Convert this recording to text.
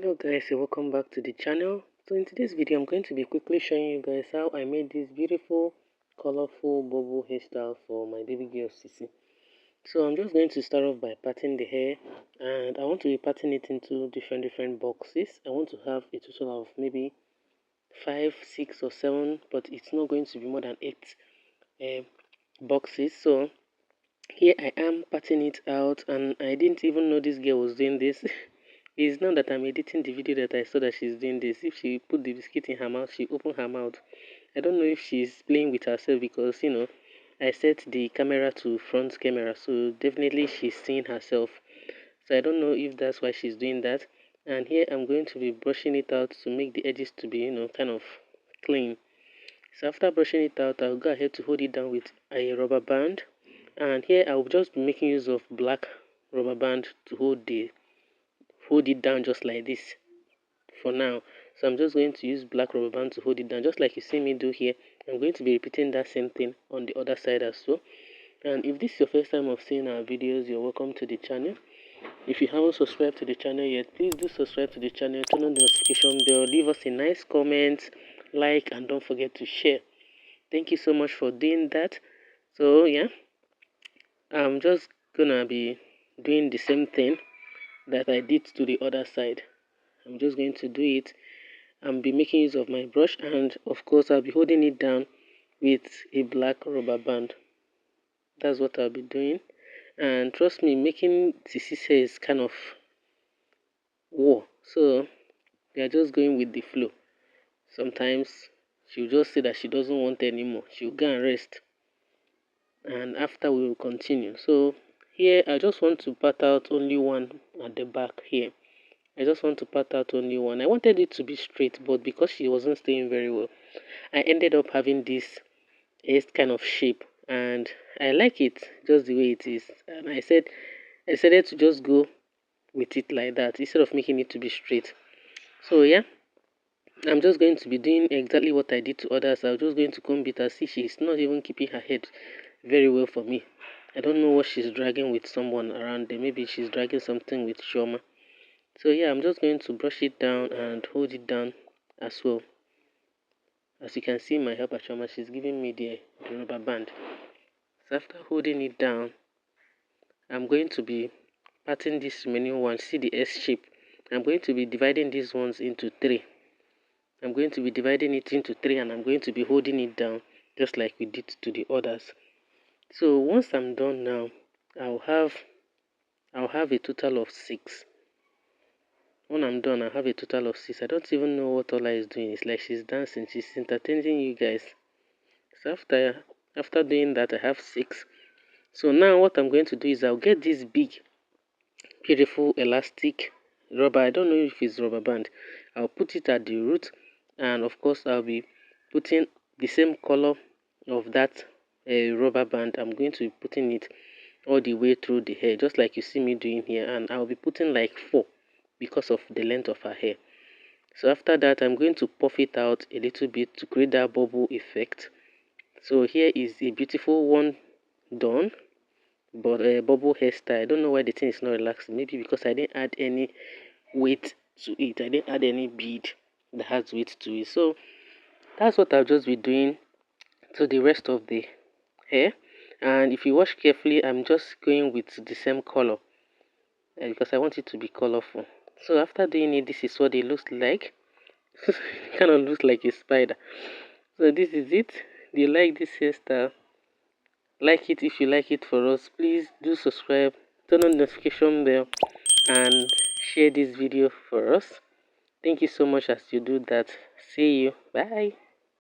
Hello guys, and welcome back to the channel. So in today's video I'm going to be quickly showing you guys how I made this beautiful colorful bubble hairstyle for my baby girl Sissy. So I'm just going to start off by parting the hair, and I want to be parting it into different boxes. I want to have a total of maybe 5, 6 or 7, but it's not going to be more than 8 boxes. So here I am parting it out, and I didn't even know this girl was doing this. It's not that I'm editing the video that I saw that she's doing this. If she put the biscuit in her mouth, she opened her mouth. I don't know if she's playing with herself because, I set the camera to front camera, so definitely she's seeing herself. So I don't know if that's why she's doing that. And here I'm going to be brushing it out to make the edges to be, kind of clean. So after brushing it out, I'll go ahead to hold it down with a rubber band. And here I'll just be making use of black rubber band to hold it down just like this for now. So I'm just going to use black rubber band to hold it down just like you see me do here. I'm going to be repeating that same thing on the other side as well. And if this is your first time of seeing our videos, you're welcome to the channel. If you haven't subscribed to the channel yet, please do subscribe to the channel, turn on the notification bell, leave us a nice comment, like, and don't forget to share. Thank you so much for doing that. So yeah, I'm just gonna be doing the same thing that I did to the other side. I'm just going to do it and be making use of my brush, and of course I'll be holding it down with a black rubber band. That's what I'll be doing. And trust me, making Sissy's hair is kind of war, so we are just going with the flow. Sometimes she'll just say that she doesn't want anymore, she'll go and rest, and after we will continue. So here I just want to part out only one at the back here. I just want to part out only one. I wanted it to be straight, but because she wasn't staying very well, I ended up having this kind of shape, and I like it just the way it is. And I decided to just go with it like that instead of making it to be straight. So yeah, I'm just going to be doing exactly what I did to others. I'm just going to comb it and see she's not even keeping her head very well for me. I don't know what she's dragging with someone around there. Maybe she's dragging something with Shoma. So yeah, I'm just going to brush it down and hold it down as well. As you can see, my helper Shoma, she's giving me the rubber band. So after holding it down, I'm going to be parting this remaining one. See the S shape. I'm going to be dividing these ones into 3. I'm going to be dividing it into 3, and I'm going to be holding it down just like we did to the others. So once I'm done now, I'll have a total of 6. When I'm done, I'll have a total of 6. I don't even know what Ola is doing. It's like she's dancing. She's entertaining you guys. So after doing that, I have 6. So now what I'm going to do is I'll get this big, beautiful elastic rubber. I don't know if it's rubber band. I'll put it at the root, and of course I'll be putting the same color of that rubber band. I'm going to be putting it all the way through the hair, just like you see me doing here, and I'll be putting like 4 because of the length of her hair. So after that, I'm going to puff it out a little bit to create that bubble effect. So here is a beautiful one done, but a bubble hairstyle. I don't know why the thing is not relaxing. Maybe because I didn't add any weight to it. I didn't add any bead that has weight to it. So that's what I'll just be doing to the rest of the hair. And if you watch carefully, I'm just going with the same color because I want it to be colorful. So after doing it, this is what it looks like. It kind of looks like a spider. So this is it. Do you like this hairstyle? Like it if you like it for us. Please do subscribe, turn on the notification bell, and share this video for us. Thank you so much as you do that. See you. Bye.